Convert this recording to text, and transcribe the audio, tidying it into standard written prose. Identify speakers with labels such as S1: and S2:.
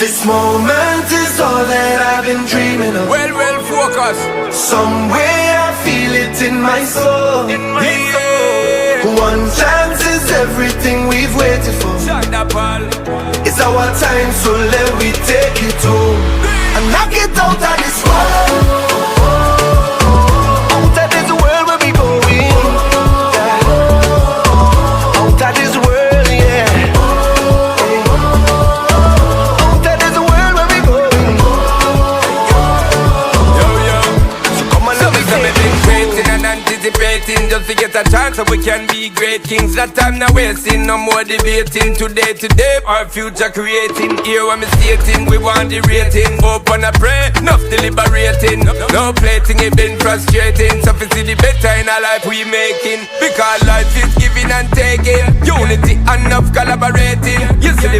S1: This moment is all that I've been dreaming of.
S2: Well, focus.
S1: Somewhere I feel it in my soul. One chance is everything we've waited for. It's our time, so let we take it home and knock it out of this world. Out of this world where we going, yeah. Out of this world, yeah. Out of this world where we going.
S2: Yo.
S1: So come on, let me take it
S2: Waiting and anticipating just to get a chance so we can be great kings. That time now wasting, no more debating. Today, our future creating. Here when me stating, we want the rating. Open a pray, enough deliberating. No plating, it been frustrating. So we see the better in our life we making. Because life is giving and taking. Unity, enough collaborating. You see the